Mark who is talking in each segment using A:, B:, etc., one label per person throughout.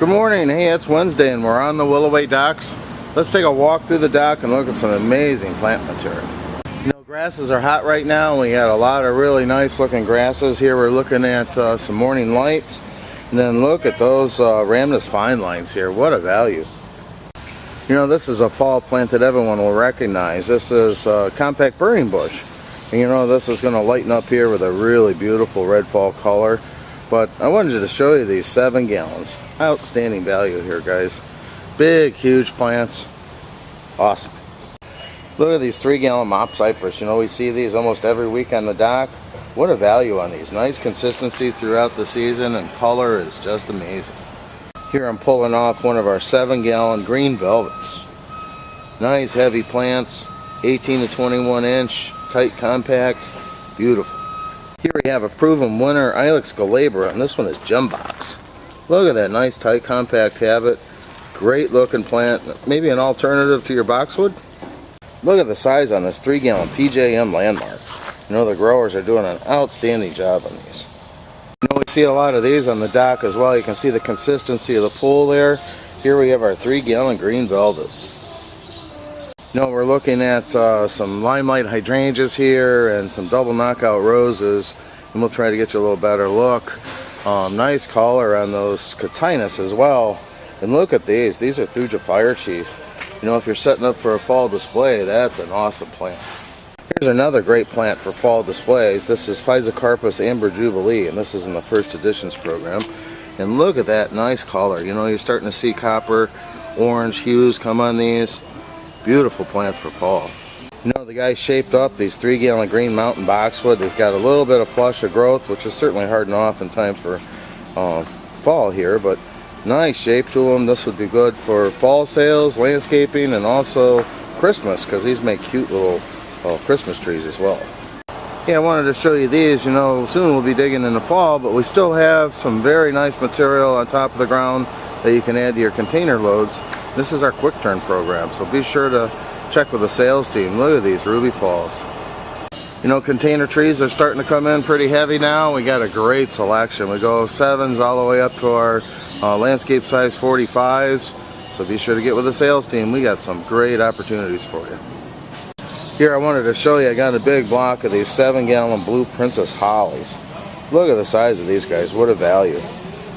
A: Good morning. Hey, it's Wednesday and we're on the Willoway docks. Let's take a walk through the dock and look at some amazing plant material. You know, grasses are hot right now. We got a lot of really nice looking grasses here. We're looking at some morning lights. And then look at those rhamnus fine lines here. What a value. You know, this is a fall plant that everyone will recognize. This is compact burning bush. And you know, this is going to lighten up here with a really beautiful red fall color. But I wanted to show you these 7 gallons. Outstanding value here, guys. Big, huge plants. Awesome. Look at these 3-gallon mop cypress. You know, we see these almost every week on the dock. What a value on these. Nice consistency throughout the season, and color is just amazing. Here I'm pulling off one of our 7-gallon green velvets. Nice heavy plants, 18 to 21 inch, tight compact, beautiful. Here we have a proven winner Ilex glabra, and this one is jumbox. Look at that nice tight compact habit. Great looking plant. Maybe an alternative to your boxwood. Look at the size on this 3-gallon PJM landmark. You know, the growers are doing an outstanding job on these. You know, we see a lot of these on the dock as well. You can see the consistency of the pool there. Here we have our 3-gallon green velvets. You know, we're looking at some limelight hydrangeas here and some double knockout roses, and we'll try to get you a little better look. Nice color on those cotinus as well. And look at these. These are Thuja Fire Chief. You know, if you're setting up for a fall display, that's an awesome plant. Here's another great plant for fall displays. This is Physocarpus Amber Jubilee, and this is in the first editions program. And look at that nice color. You know, you're starting to see copper, orange hues come on these. Beautiful plants for fall. You know, the guy shaped up these 3-gallon green mountain boxwood. They've got a little bit of flush of growth, which is certainly hardening off in time for fall here, but nice shape to them. This would be good for fall sales, landscaping, and also Christmas, because these make cute little Christmas trees as well. Yeah, I wanted to show you these. You know, soon we'll be digging in the fall, but we still have some very nice material on top of the ground that you can add to your container loads. This is our quick turn program, so be sure to check with the sales team. Look at these ruby falls. You know, container trees are starting to come in pretty heavy now. We got a great selection. We go 7s all the way up to our landscape size 45s. So be sure to get with the sales team. We got some great opportunities for you. Here I wanted to show you, I got a big block of these 7-gallon blue princess hollies. Look at the size of these guys. What a value.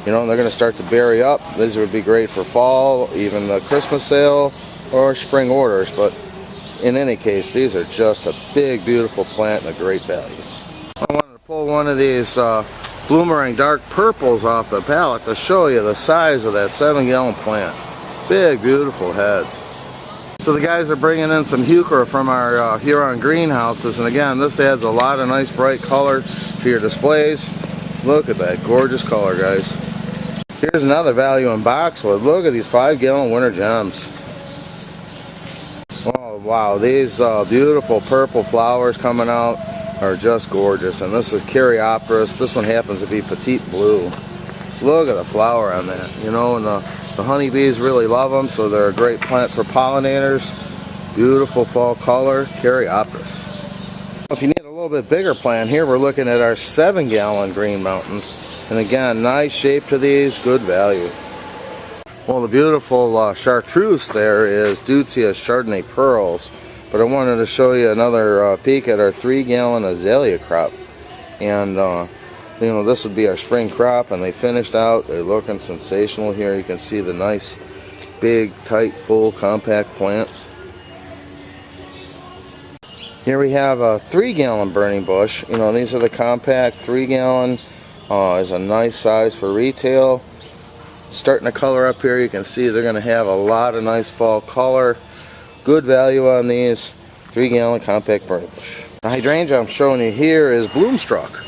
A: You know, they're going to start to berry up. These would be great for fall, even the Christmas sale, or spring orders. But in any case, these are just a big, beautiful plant and a great value. I wanted to pull one of these Bloomerang dark purples off the pallet to show you the size of that 7-gallon plant. Big, beautiful heads. So the guys are bringing in some heuchera from our Huron greenhouses, and again, this adds a lot of nice bright color to your displays. Look at that gorgeous color, guys. Here's another value in boxwood. Look at these 5-gallon winter gems. Oh wow, these beautiful purple flowers coming out are just gorgeous. And this is Caryopteris. This one happens to be petite blue. Look at the flower on that. You know, and the honeybees really love them, so they're a great plant for pollinators. Beautiful fall color, Caryopteris. If you need a little bit bigger plant, here we're looking at our 7-gallon green mountains. And again, nice shape to these, good value. Well, the beautiful chartreuse there is Deutzia Chardonnay Pearls. But I wanted to show you another peek at our 3-gallon azalea crop. And, you know, this would be our spring crop, and they finished out. They're looking sensational here. You can see the nice, big, tight, full, compact plants. Here we have a 3-gallon burning bush. You know, these are the compact 3-gallon. Is a nice size for retail. Starting to color up here, you can see they're going to have a lot of nice fall color. Good value on these 3-gallon compact burning bush. The hydrangea I'm showing you here is bloomstruck.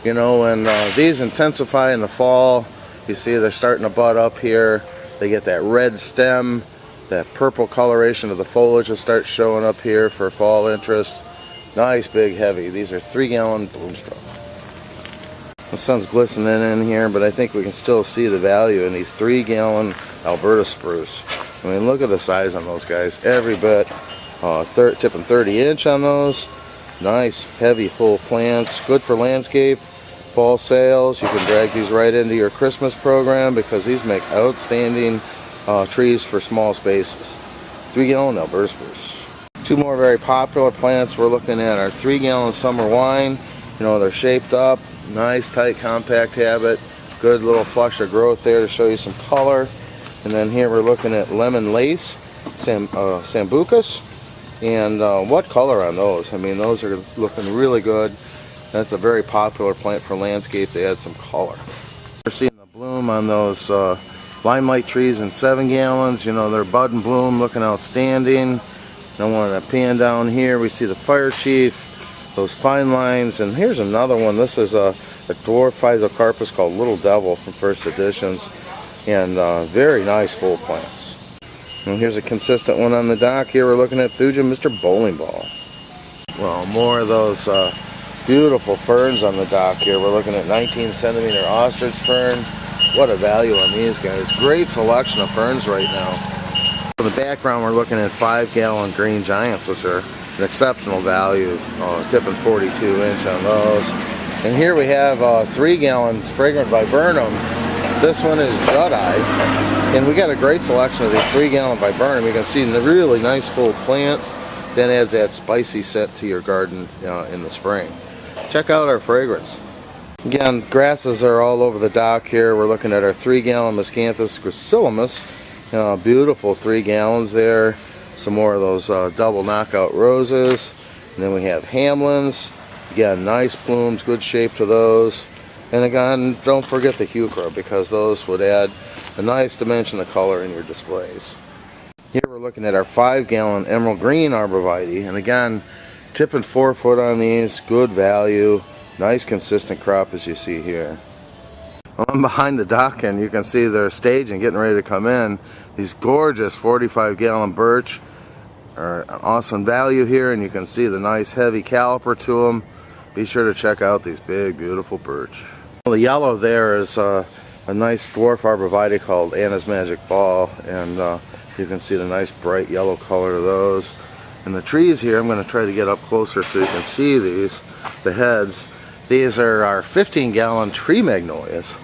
A: You know, and these intensify in the fall. You see they're starting to bud up here. They get that red stem, that purple coloration of the foliage will start showing up here for fall interest. Nice, big, heavy. These are 3-gallon bloomstruck. The sun's glistening in here, but I think we can still see the value in these 3-gallon Alberta spruce. I mean, look at the size on those guys. Every bit, tipping 30 inch on those. Nice, heavy, full plants. Good for landscape. fall sales. You can drag these right into your Christmas program because these make outstanding trees for small spaces. 3-gallon Alberta spruce. Two more very popular plants we're looking at are 3-gallon summer wine. You know, they're shaped up, nice tight compact habit, good little flush of growth there to show you some color. And then here we're looking at lemon lace, sambucus. And what color on those? I mean, those are looking really good. That's a very popular plant for landscape to add some color. We're seeing the bloom on those limelight trees in 7 gallons. You know, they're bud and bloom looking outstanding. And one of the pan down here, we see the fire chief, those fine lines. And here's another one. This is a dwarf physocarpus called Little Devil from First Editions. And very nice full plants. And here's a consistent one on the dock. Here we're looking at Thuja Mr. Bowling Ball. Well, more of those beautiful ferns on the dock here. We're looking at 19 centimeter ostrich fern. What a value on these guys. Great selection of ferns right now. In the background we're looking at 5-gallon green giants, which are an exceptional value, tipping 42 inch on those. And here we have 3-gallon fragrant viburnum. This one is Judite, and we got a great selection of these 3-gallon viburnum. You can see the really nice full plants. That adds that spicy scent to your garden in the spring. Check out our fragrance. Again, grasses are all over the dock here. We're looking at our 3-gallon Miscanthus gracilis. Beautiful 3 gallons there. Some more of those double knockout roses. And then we have Hamlins. Again, nice plumes, good shape to those. And again, don't forget the heuchera because those would add a nice dimension of color in your displays. Here we're looking at our 5-gallon emerald green arborvitae, and again, tipping 4 foot on these, good value, nice consistent crop as you see here. Well, I'm behind the dock and you can see they're staging, getting ready to come in. These gorgeous 45-gallon birch are an awesome value here, and you can see the nice heavy caliper to them. Be sure to check out these big, beautiful birch. Well, the yellow there is a nice dwarf arborvitae called Anna's Magic Ball, and you can see the nice bright yellow color of those. And the trees here, I'm going to try to get up closer so you can see these, the heads. These are our 15-gallon tree magnolias.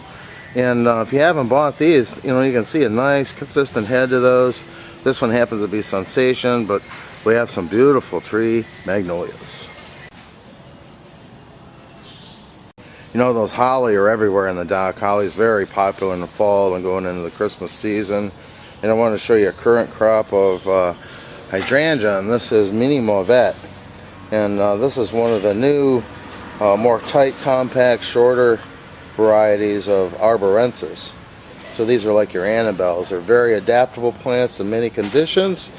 A: And if you haven't bought these, you know, you can see a nice consistent head to those. This one happens to be Sensation, but we have some beautiful tree magnolias. You know, those holly are everywhere in the dock. Holly is very popular in the fall and going into the Christmas season. And I want to show you a current crop of hydrangea, and this is Mini Mauvette. And this is one of the new, more tight, compact, shorter varieties of arborensis. So these are like your Annabelles. They're very adaptable plants to many conditions.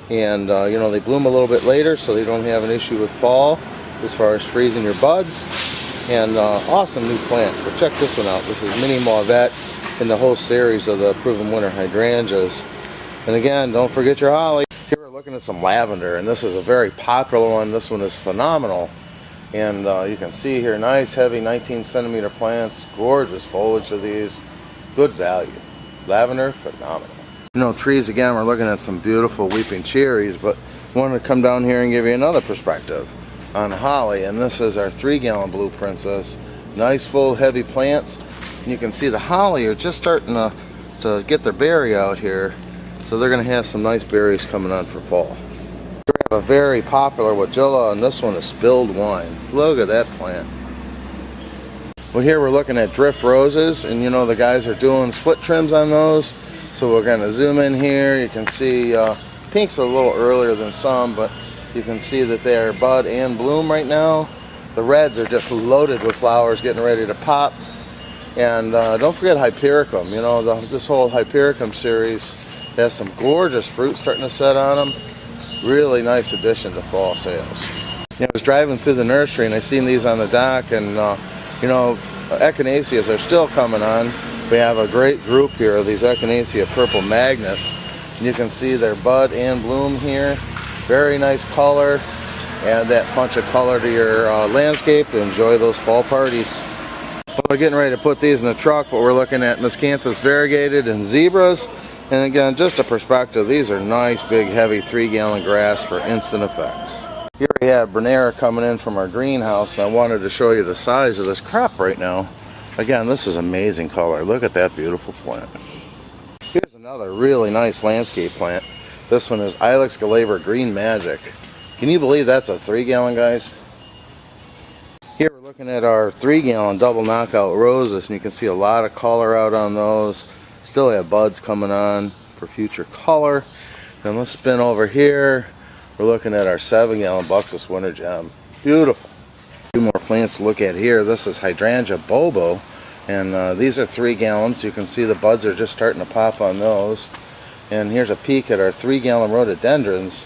A: And you know, they bloom a little bit later, so they don't have an issue with fall as far as freezing your buds. And awesome new plants. So check this one out. This is Mini Mauvette in the whole series of the Proven Winter Hydrangeas. And again, don't forget your holly. Here we're looking at some lavender, and this is a very popular one. This one is phenomenal. And you can see here, nice heavy 19 centimeter plants, gorgeous foliage to these, good value. Lavender, phenomenal. You know, trees again, we're looking at some beautiful weeping cherries, but I wanted to come down here and give you another perspective on holly, and this is our 3-gallon Blue Princess. Nice full heavy plants, and you can see the holly are just starting to get their berry out here, so they're going to have some nice berries coming on for fall. We have a very popular Wajilla, and this one is Spilled Wine. Look at that plant. Well, here we're looking at drift roses, and you know the guys are doing split trims on those, so we're going to zoom in here. You can see pink's a little earlier than some, but you can see that they are bud and bloom right now. The reds are just loaded with flowers getting ready to pop. And don't forget Hypericum. You know, this whole Hypericum series has some gorgeous fruit starting to set on them. Really nice addition to fall sales. You know, I was driving through the nursery and I seen these on the dock, and you know, echinaceas are still coming on. We have a great group here of these Echinacea Purple Magnus. And you can see their bud and bloom here. Very nice color. Add that punch of color to your landscape to enjoy those fall parties. Well, we're getting ready to put these in the truck, but we're looking at Miscanthus variegated and zebras. And again, just a perspective, these are nice, big, heavy 3-gallon grass for instant effect. Here we We have Bernera coming in from our greenhouse, and I wanted to show you the size of this crop right now. Again, this is amazing color. Look at that beautiful plant. Here's another really nice landscape plant. This one is Ilex Galaber Green Magic. Can you believe that's a 3-gallon, guys? Here we're looking at our 3-gallon double knockout roses, and you can see a lot of color out on those. Still have buds coming on for future color. And let's spin over here. We're looking at our 7-gallon Buxus Winter Gem. Beautiful. Two more plants to look at here. This is Hydrangea Bobo, and these are 3 gallons. You can see the buds are just starting to pop on those. And here's a peek at our 3-gallon rhododendrons.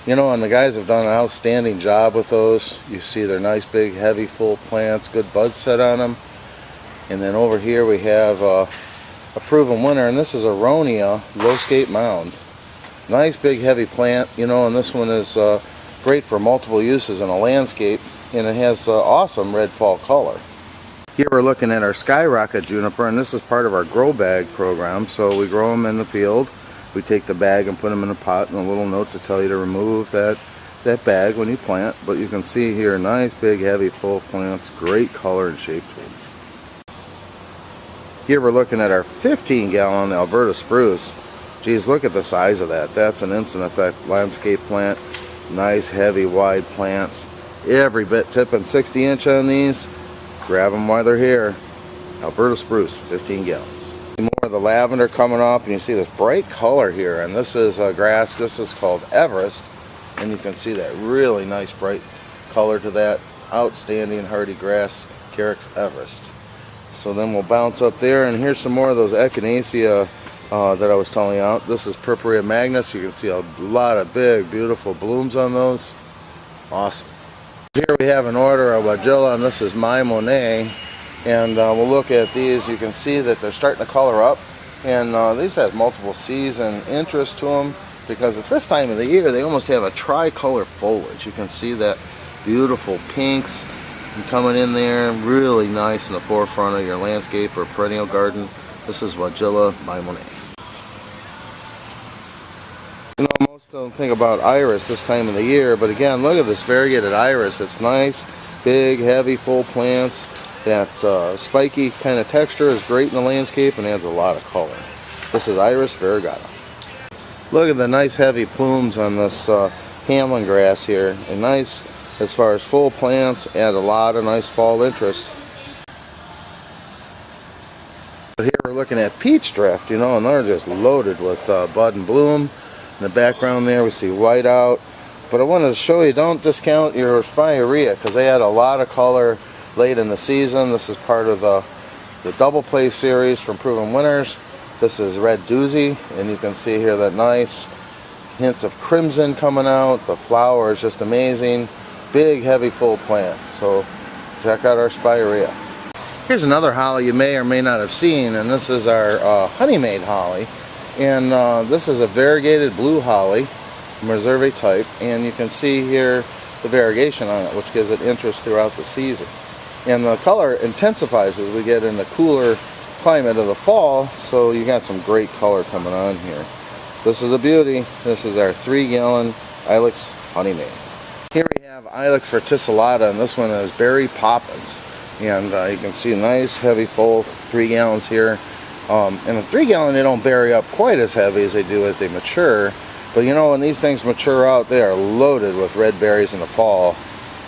A: You know, and the guys have done an outstanding job with those. You see they're nice, big, heavy, full plants, good bud set on them. And then over here we have a proven winner, and this is Aronia Low Scape Mound. Nice, big, heavy plant, you know, and this one is great for multiple uses in a landscape, and it has awesome red fall color. Here we're looking at our Skyrocket Juniper, and this is part of our grow bag program. So we grow them in the field. We take the bag and put them in a pot, and a little note to tell you to remove that bag when you plant. But you can see here, nice, big, heavy, full plants, great color and shape to them. Here we're looking at our 15-gallon Alberta Spruce. Geez, look at the size of that. That's an instant effect landscape plant. Nice, heavy, wide plants. Every bit tipping 60-inch on these. Grab them while they're here. Alberta Spruce, 15 gallons. More of the lavender coming up, and you see this bright color here, and this is a grass. This is called Everest, and you can see that really nice bright color to that outstanding hardy grass, Carex Everest. So then we'll bounce up there, and here's some more of those echinacea that I was telling you about. This is Purpurea Magnus. You can see a lot of big, beautiful blooms on those. Awesome. Here we have an order of Wagilla, and this is My Monet. And we'll look at these. You can see that they're starting to color up, and these have multiple season interest to them, because at this time of the year they almost have a tricolor foliage. You can see that beautiful pinks coming in there, really nice in the forefront of your landscape or perennial garden. This is Wagilla My Monet. You know, most don't think about iris this time of the year, but again, look at this variegated iris. It's nice, big, heavy, full plants. That spiky kind of texture is great in the landscape and adds a lot of color. This is Iris variegata. Look at the nice heavy plumes on this Hamlin grass here. And nice as far as full plants, add a lot of nice fall interest. But here we're looking at peach drift, you know, and they're just loaded with bud and bloom. In the background there we see whiteout. But I wanted to show you, don't discount your spirea, because they add a lot of color late in the season. This is part of the double play series from Proven Winners. This is Red Doozy, and you can see here that nice hints of crimson coming out. The flower is just amazing. Big, heavy, full plants. So check out our spirea. Here's another holly you may or may not have seen, and this is our Honey Maid holly. And this is a variegated blue holly, Reserve type, and you can see here the variegation on it, which gives it interest throughout the season. And the color intensifies as we get in the cooler climate of the fall, so you got some great color coming on here. This is a beauty. This is our 3-gallon Ilex Honey Maid. Here we have Ilex verticillata, and this one is Berry Poppins. And you can see a nice heavy full 3 gallons here. In a 3-gallon they don't berry up quite as heavy as they do as they mature. But you know, when these things mature out, they are loaded with red berries in the fall.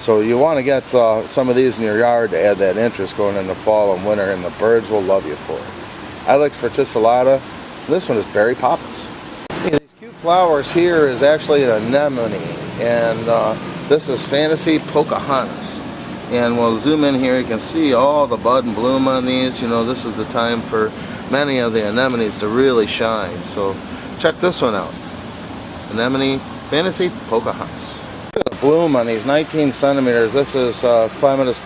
A: So you want to get some of these in your yard to add that interest going into fall and winter, and the birds will love you for it. Ilex verticillata. This one is Berry Poppins. These cute flowers here is actually an anemone, and this is Fantasy Pocahontas. And we'll zoom in here, you can see all the bud and bloom on these. You know, this is the time for many of the anemones to really shine. So check this one out. Anemone Fantasy Pocahontas. Look at the bloom on these 19 centimeters. This is Clematis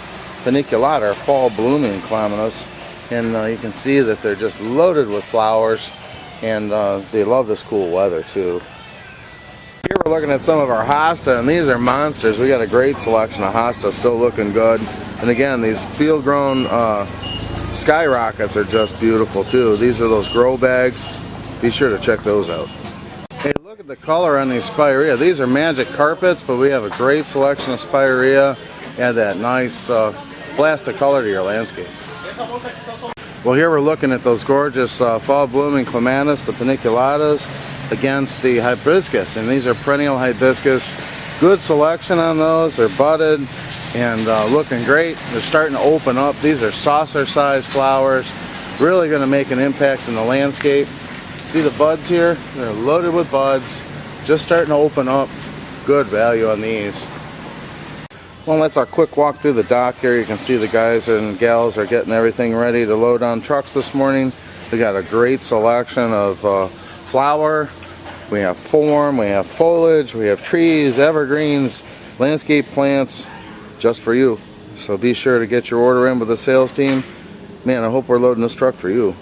A: paniculata, or fall blooming clematis. And you can see that they're just loaded with flowers, and they love this cool weather too. Here we're looking at some of our hosta, and these are monsters. We got a great selection of hosta, still looking good. And again, these field-grown skyrockets are just beautiful too. These are those grow bags. Be sure to check those out. Hey, look Look at the color on these spirea. These are magic carpets, but we have a great selection of spirea. Add that nice blast of color to your landscape. Well, here we're looking at those gorgeous fall blooming clematis, the paniculatas, against the hibiscus. And these are perennial hibiscus. Good selection on those. They're budded and looking great. They're starting to open up. These are saucer-sized flowers. Really going to make an impact in the landscape. See the buds here? They're loaded with buds. Just starting to open up. Good value on these. Well, that's our quick walk through the dock here. You can see the guys and gals are getting everything ready to load on trucks this morning. We got a great selection of flower. We have form, we have foliage, we have trees, evergreens, landscape plants, just for you. So be sure to get your order in with the sales team. Man, I hope we're loading this truck for you.